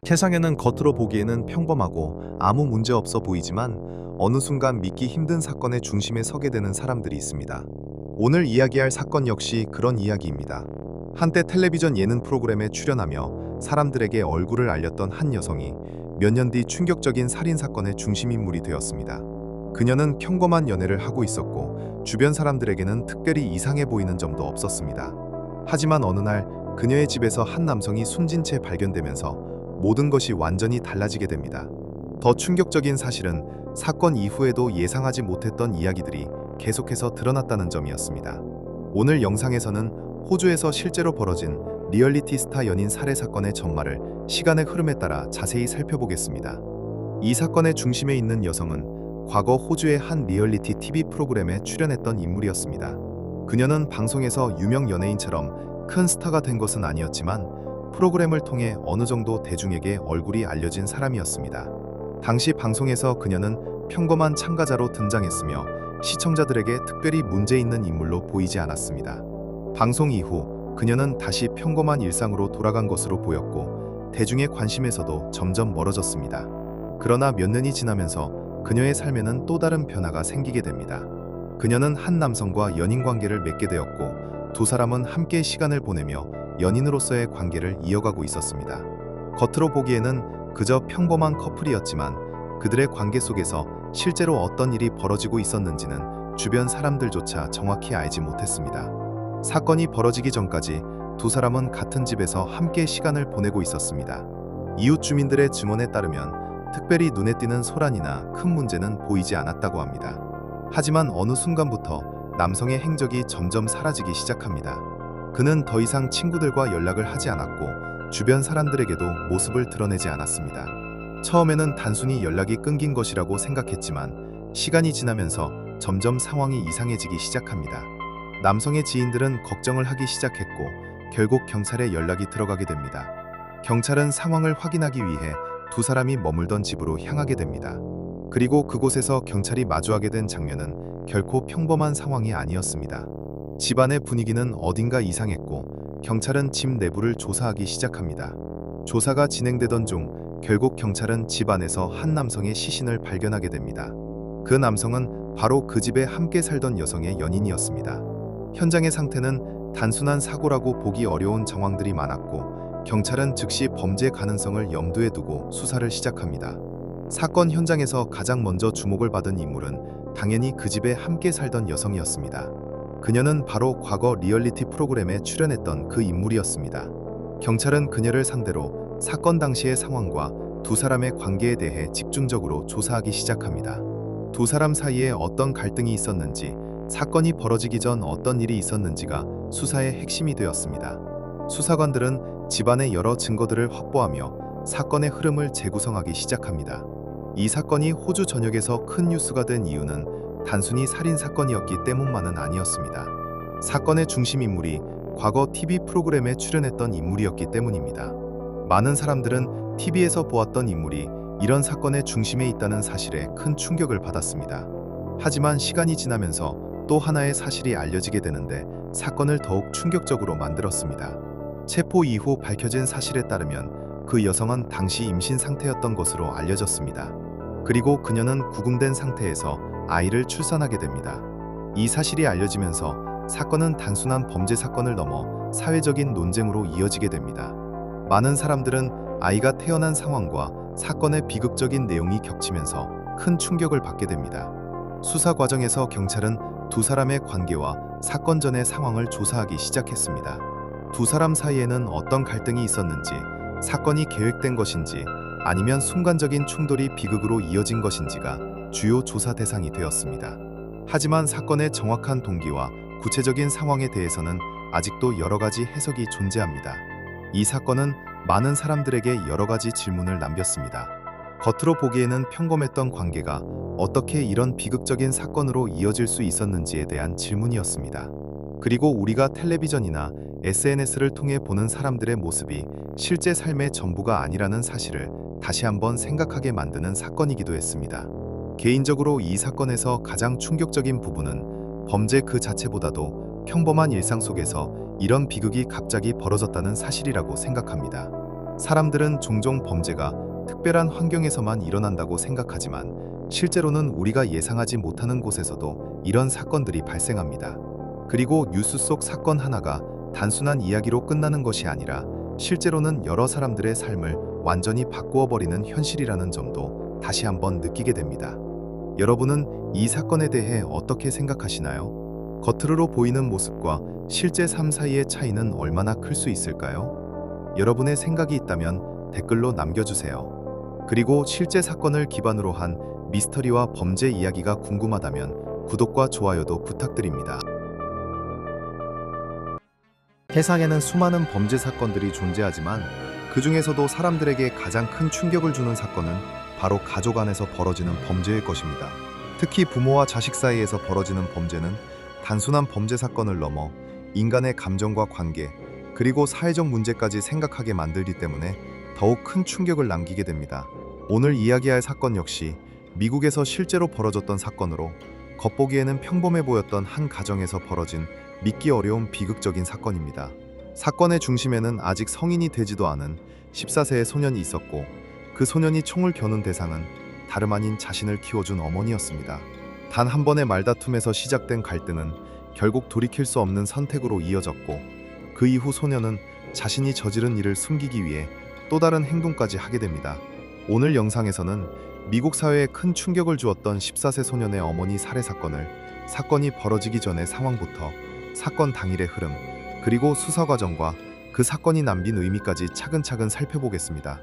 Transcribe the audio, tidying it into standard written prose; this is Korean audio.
세상에는 겉으로 보기에는 평범하고 아무 문제 없어 보이지만 어느 순간 믿기 힘든 사건의 중심에 서게 되는 사람들이 있습니다. 오늘 이야기할 사건 역시 그런 이야기입니다. 한때 텔레비전 예능 프로그램에 출연하며 사람들에게 얼굴을 알렸던 한 여성이 몇 년 뒤 충격적인 살인 사건의 중심 인물이 되었습니다. 그녀는 평범한 연애를 하고 있었고 주변 사람들에게는 특별히 이상해 보이는 점도 없었습니다. 하지만 어느 날 그녀의 집에서 한 남성이 숨진 채 발견되면서 모든 것이 완전히 달라지게 됩니다. 더 충격적인 사실은 사건 이후에도 예상하지 못했던 이야기들이 계속해서 드러났다는 점이었습니다. 오늘 영상에서는 호주에서 실제로 벌어진 리얼리티 스타 연인 살해 사건의 전말을 시간의 흐름에 따라 자세히 살펴보겠습니다. 이 사건의 중심에 있는 여성은 과거 호주의 한 리얼리티 TV 프로그램에 출연했던 인물이었습니다. 그녀는 방송에서 유명 연예인처럼 큰 스타가 된 것은 아니었지만 프로그램을 통해 어느 정도 대중에게 얼굴이 알려진 사람이었습니다. 당시 방송에서 그녀는 평범한 참가자로 등장했으며 시청자들에게 특별히 문제 있는 인물로 보이지 않았습니다. 방송 이후 그녀는 다시 평범한 일상으로 돌아간 것으로 보였고 대중의 관심에서도 점점 멀어졌습니다. 그러나 몇 년이 지나면서 그녀의 삶에는 또 다른 변화가 생기게 됩니다. 그녀는 한 남성과 연인 관계를 맺게 되었고 두 사람은 함께 시간을 보내며 연인으로서의 관계를 이어가고 있었습니다. 겉으로 보기에는 그저 평범한 커플이었지만 그들의 관계 속에서 실제로 어떤 일이 벌어지고 있었는지는 주변 사람들조차 정확히 알지 못했습니다. 사건이 벌어지기 전까지 두 사람은 같은 집에서 함께 시간을 보내고 있었습니다. 이웃 주민들의 증언에 따르면 특별히 눈에 띄는 소란이나 큰 문제는 보이지 않았다고 합니다. 하지만 어느 순간부터 남성의 행적이 점점 사라지기 시작합니다. 그는 더 이상 친구들과 연락을 하지 않았고 주변 사람들에게도 모습을 드러내지 않았습니다. 처음에는 단순히 연락이 끊긴 것이라고 생각했지만 시간이 지나면서 점점 상황이 이상해지기 시작합니다. 남성의 지인들은 걱정을 하기 시작했고 결국 경찰에 연락이 들어가게 됩니다. 경찰은 상황을 확인하기 위해 두 사람이 머물던 집으로 향하게 됩니다. 그리고 그곳에서 경찰이 마주하게 된 장면은 결코 평범한 상황이 아니었습니다. 집안의 분위기는 어딘가 이상했고 경찰은 집 내부를 조사하기 시작합니다. 조사가 진행되던 중 결국 경찰은 집 안에서 한 남성의 시신을 발견하게 됩니다. 그 남성은 바로 그 집에 함께 살던 여성의 연인이었습니다. 현장의 상태는 단순한 사고라고 보기 어려운 정황들이 많았고 경찰은 즉시 범죄 가능성을 염두에 두고 수사를 시작합니다. 사건 현장에서 가장 먼저 주목을 받은 인물은 당연히 그 집에 함께 살던 여성이었습니다. 그녀는 바로 과거 리얼리티 프로그램에 출연했던 그 인물이었습니다. 경찰은 그녀를 상대로 사건 당시의 상황과 두 사람의 관계에 대해 집중적으로 조사하기 시작합니다. 두 사람 사이에 어떤 갈등이 있었는지, 사건이 벌어지기 전 어떤 일이 있었는지가 수사의 핵심이 되었습니다. 수사관들은 집안의 여러 증거들을 확보하며 사건의 흐름을 재구성하기 시작합니다. 이 사건이 호주 전역에서 큰 뉴스가 된 이유는 단순히 살인 사건이었기 때문만은 아니었습니다. 사건의 중심 인물이 과거 TV 프로그램에 출연했던 인물이었기 때문입니다. 많은 사람들은 TV에서 보았던 인물이 이런 사건의 중심에 있다는 사실에 큰 충격을 받았습니다. 하지만 시간이 지나면서 또 하나의 사실이 알려지게 되는데 사건을 더욱 충격적으로 만들었습니다. 체포 이후 밝혀진 사실에 따르면 그 여성은 당시 임신 상태였던 것으로 알려졌습니다. 그리고 그녀는 구금된 상태에서 아이를 출산하게 됩니다. 이 사실이 알려지면서 사건은 단순한 범죄 사건을 넘어 사회적인 논쟁으로 이어지게 됩니다. 많은 사람들은 아이가 태어난 상황과 사건의 비극적인 내용이 겹치면서 큰 충격을 받게 됩니다. 수사 과정에서 경찰은 두 사람의 관계와 사건 전의 상황을 조사하기 시작했습니다. 두 사람 사이에는 어떤 갈등이 있었는지, 사건이 계획된 것인지 아니면 순간적인 충돌이 비극으로 이어진 것인지가 주요 조사 대상이 되었습니다. 하지만 사건의 정확한 동기와 구체적인 상황에 대해서는 아직도 여러 가지 해석이 존재합니다. 이 사건은 많은 사람들에게 여러 가지 질문을 남겼습니다. 겉으로 보기에는 평범했던 관계가 어떻게 이런 비극적인 사건으로 이어질 수 있었는지에 대한 질문이었습니다. 그리고 우리가 텔레비전이나 SNS를 통해 보는 사람들의 모습이 실제 삶의 전부가 아니라는 사실을 다시 한번 생각하게 만드는 사건이기도 했습니다. 개인적으로 이 사건에서 가장 충격적인 부분은 범죄 그 자체보다도 평범한 일상 속에서 이런 비극이 갑자기 벌어졌다는 사실이라고 생각합니다. 사람들은 종종 범죄가 특별한 환경에서만 일어난다고 생각하지만 실제로는 우리가 예상하지 못하는 곳에서도 이런 사건들이 발생합니다. 그리고 뉴스 속 사건 하나가 단순한 이야기로 끝나는 것이 아니라 실제로는 여러 사람들의 삶을 완전히 바꾸어 버리는 현실이라는 점도 다시 한번 느끼게 됩니다. 여러분은 이 사건에 대해 어떻게 생각하시나요? 겉으로 보이는 모습과 실제 삶 사이의 차이는 얼마나 클 수 있을까요? 여러분의 생각이 있다면 댓글로 남겨주세요. 그리고 실제 사건을 기반으로 한 미스터리와 범죄 이야기가 궁금하다면 구독과 좋아요도 부탁드립니다. 세상에는 수많은 범죄 사건들이 존재하지만 그 중에서도 사람들에게 가장 큰 충격을 주는 사건은 바로 가족 안에서 벌어지는 범죄일 것입니다. 특히 부모와 자식 사이에서 벌어지는 범죄는 단순한 범죄 사건을 넘어 인간의 감정과 관계, 그리고 사회적 문제까지 생각하게 만들기 때문에 더욱 큰 충격을 남기게 됩니다. 오늘 이야기할 사건 역시 미국에서 실제로 벌어졌던 사건으로 겉보기에는 평범해 보였던 한 가정에서 벌어진 믿기 어려운 비극적인 사건입니다. 사건의 중심에는 아직 성인이 되지도 않은 14세의 소년이 있었고 그 소년이 총을 겨눈 대상은 다름 아닌 자신을 키워준 어머니였습니다. 단 한 번의 말다툼에서 시작된 갈등은 결국 돌이킬 수 없는 선택으로 이어졌고 그 이후 소년은 자신이 저지른 일을 숨기기 위해 또 다른 행동까지 하게 됩니다. 오늘 영상에서는 미국 사회에 큰 충격을 주었던 14세 소년의 어머니 살해 사건이 벌어지기 전의 상황부터 사건 당일의 흐름, 그리고 수사 과정과 그 사건이 남긴 의미까지 차근차근 살펴보겠습니다.